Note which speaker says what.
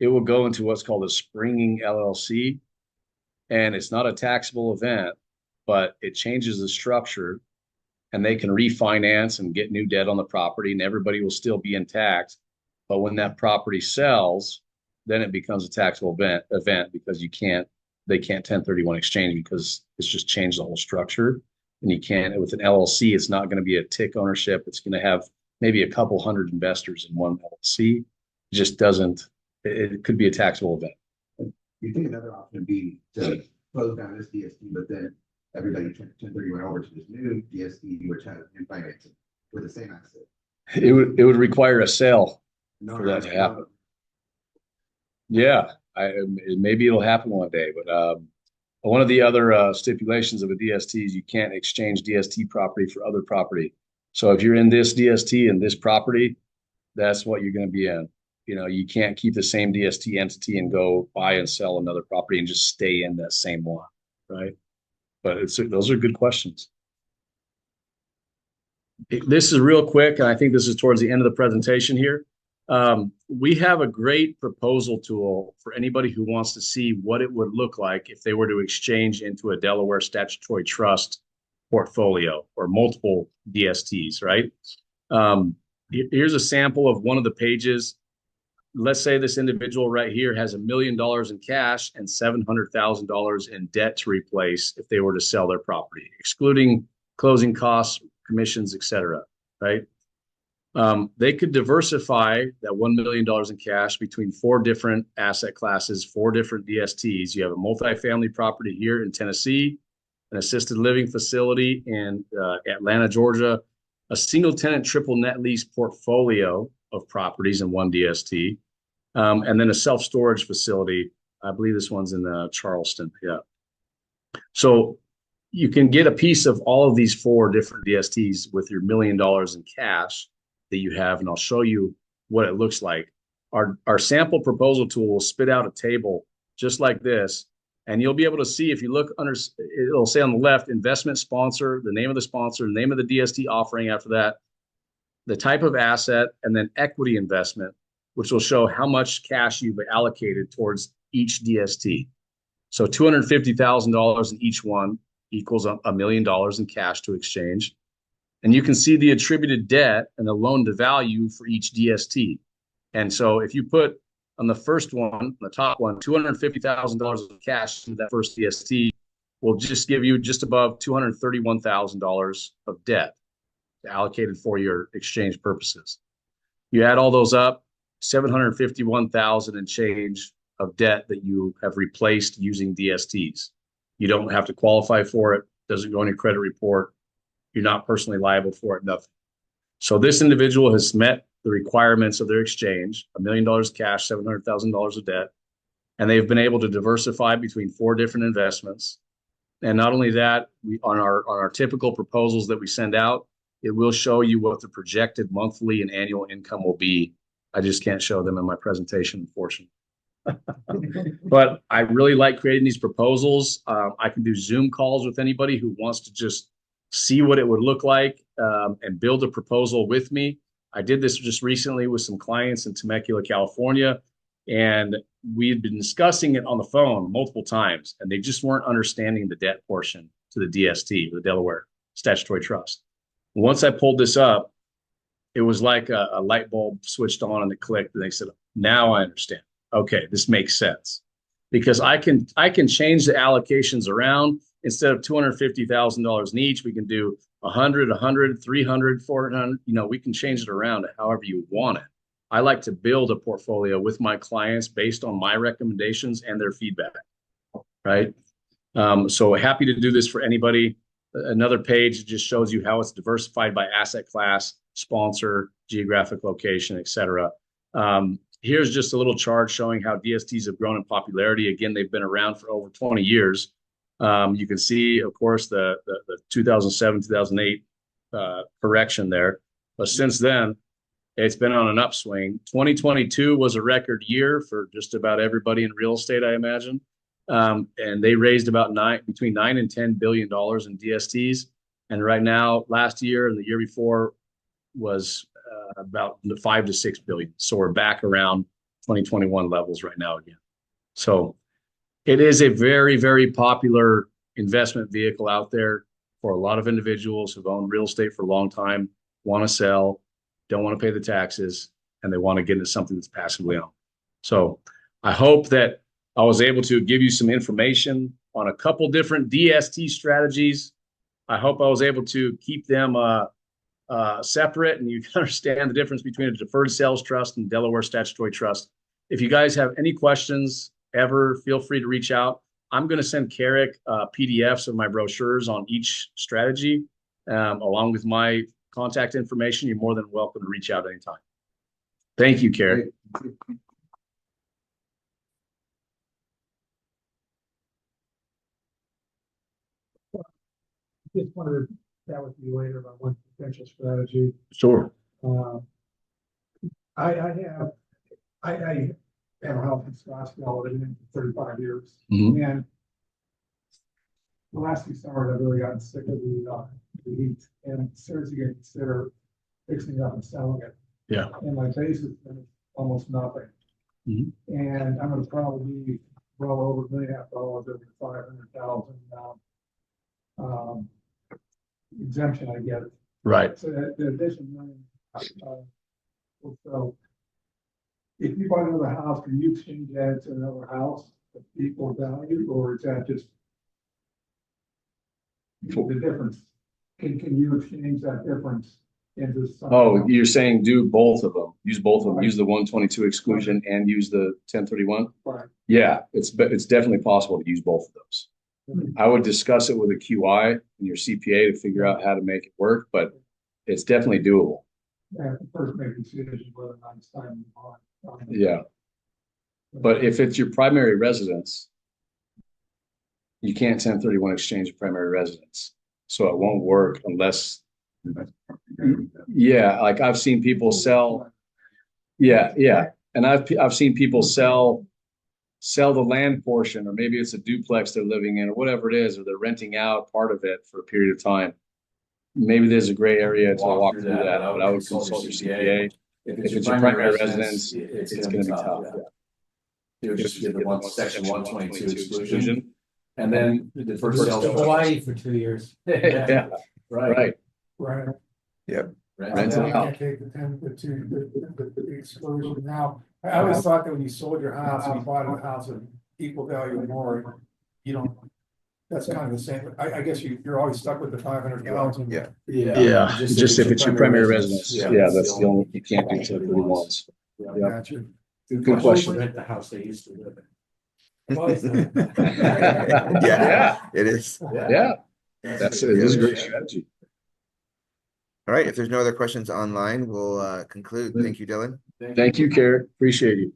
Speaker 1: it will go into what's called a springing LLC, and it's not a taxable event, but it changes the structure, and they can refinance and get new debt on the property, and everybody will still be intact. But when that property sells, then it becomes a taxable event because they can't 1031 exchange because it's just changed the whole structure. And you can't, with an LLC, it's not going to be a tick ownership. It's going to have maybe a couple hundred investors in one LLC. It just doesn't, it could be a taxable event.
Speaker 2: You think another option would be to close down this DST, but then everybody 1031 over to this new DST, which has new financing with the same asset.
Speaker 1: It would require a sale for that to happen. Yeah, maybe it'll happen one day, but one of the other stipulations of a DST is you can't exchange DST property for other property. So if you're in this DST and this property, that's what you're going to be in. You know, you can't keep the same DST entity and go buy and sell another property and just stay in that same one, right? But those are good questions. This is real quick, and I think this is towards the end of the presentation here. We have a great proposal tool for anybody who wants to see what it would look like if they were to exchange into a Delaware statutory trust portfolio or multiple DSTs, right? Here's a sample of one of the pages. Let's say this individual right here has $1 million in cash and $700,000 in debt to replace if they were to sell their property, excluding closing costs, commissions, etc. Right? They could diversify that $1 million in cash between 4 different asset classes, 4 different DSTs. You have a multifamily property here in Tennessee, an assisted living facility in Atlanta, Georgia, a single tenant triple net lease portfolio of properties in one DST, and then a self-storage facility. I believe this one's in Charleston. Yeah. So you can get a piece of all of these 4 different DSTs with your $1 million in cash that you have, and I'll show you what it looks like. Our sample proposal tool will spit out a table just like this, and you'll be able to see, if you look under, it'll say on the left, investment sponsor, the name of the sponsor, the name of the DST offering after that, the type of asset, and then equity investment, which will show how much cash you've allocated towards each DST. So $250,000 in each one equals $1 million in cash to exchange. And you can see the attributed debt and the loan to value for each DST. And so if you put on the first one, the top one, $250,000 of cash in that first DST will just give you just above $231,000 of debt allocated for your exchange purposes. You add all those up, $751,000 and change of debt that you have replaced using DSTs. You don't have to qualify for it. Doesn't go on your credit report. You're not personally liable for it, nothing. So this individual has met the requirements of their exchange, $1 million cash, $700,000 of debt, and they've been able to diversify between 4 different investments. And not only that, on our typical proposals that we send out, it will show you what the projected monthly and annual income will be. I just can't show them in my presentation, unfortunately. But I really like creating these proposals. I can do Zoom calls with anybody who wants to just see what it would look like and build a proposal with me. I did this just recently with some clients in Temecula, California, and we had been discussing it on the phone multiple times, and they just weren't understanding the debt portion to the DST, the Delaware Statutory Trust. Once I pulled this up, it was like a light bulb switched on and it clicked, and they said, now I understand. Okay, this makes sense. Because I can change the allocations around. Instead of $250,000 in each, we can do 100, 100, 300, 400. You know, we can change it around however you want it. I like to build a portfolio with my clients based on my recommendations and their feedback, right? So happy to do this for anybody. Another page just shows you how it's diversified by asset class, sponsor, geographic location, et cetera. Here's just a little chart showing how DSTs have grown in popularity. Again, they've been around for over 20 years. You can see, of course, the 2007, 2008 correction there. But since then, it's been on an upswing. 2022 was a record year for just about everybody in real estate, I imagine. And they raised about between $9 and $10 billion in DSTs. And right now, last year and the year before was about $5 to $6 billion. So we're back around 2021 levels right now again. So it is a very, very popular investment vehicle out there for a lot of individuals who've owned real estate for a long time, want to sell, don't want to pay the taxes, and they want to get into something that's passively owned. So I hope that I was able to give you some information on a couple different DST strategies. I hope I was able to keep them separate, and you can understand the difference between a deferred sales trust and Delaware statutory trust. If you guys have any questions ever, feel free to reach out. I'm going to send Carrick PDFs of my brochures on each strategy, along with my contact information. You're more than welcome to reach out anytime. Thank you, Carrick.
Speaker 3: Just wanted to chat with you later about one potential strategy.
Speaker 1: Sure.
Speaker 3: I have a house in Scottsdale that I've been in for 35 years.
Speaker 1: Mhm.
Speaker 3: And the last few summers, I've really gotten sick of the heat, and seriously going to consider fixing it up and selling it.
Speaker 1: Yeah.
Speaker 3: And my base has been almost nothing.
Speaker 1: Mhm.
Speaker 3: And I'm going to probably be well over $1.5 million over 500,000 exemption I get.
Speaker 1: Right.
Speaker 3: So that the addition, so if you buy another house, can you exchange that to another house of equal value, or is that just the difference? Can you exchange that difference into something?
Speaker 1: Oh, you're saying do both of them, use both of them, use the 122 exclusion and use the 1031?
Speaker 3: Right.
Speaker 1: Yeah, it's definitely possible to use both of those.
Speaker 3: Mhm.
Speaker 1: I would discuss it with a QI and your CPA to figure out how to make it work, but it's definitely doable.
Speaker 3: I have to first make a decision whether or not it's time to move on.
Speaker 1: Yeah. But if it's your primary residence, you can't 1031 exchange a primary residence. So it won't work unless, yeah, like I've seen people sell. Yeah, yeah. And I've seen people sell the land portion, or maybe it's a duplex they're living in or whatever it is, or they're renting out part of it for a period of time. Maybe there's a gray area to walk through that, but I would consult your CPA. If it's your primary residence, it's going to be tough. Yeah.
Speaker 4: It would just get the section 122 exclusion. And then the first sales.
Speaker 5: To Hawaii for 2 years.
Speaker 1: Yeah, right.
Speaker 3: Right.
Speaker 4: Rent
Speaker 1: Rent
Speaker 4: it
Speaker 1: it
Speaker 3: You
Speaker 4: out.
Speaker 3: can't take the exclusion now. I always thought that when you sold your house and you bought a house of equal value or more, you don't, that's kind of the same. I guess you're always stuck with the 500,000.
Speaker 4: Yeah.
Speaker 1: Yeah, just if it's your primary residence. Yeah, that's the only, you can't do 1031s. Yeah.
Speaker 3: Gotcha.
Speaker 1: Good question.
Speaker 5: Rent the house they used to live in.
Speaker 4: Yeah, it is.
Speaker 1: Yeah, it is a great strategy.
Speaker 4: All right, if there's no other questions online, we'll conclude. Thank you, Dillon.
Speaker 1: Thank you, Carrick. Appreciate you.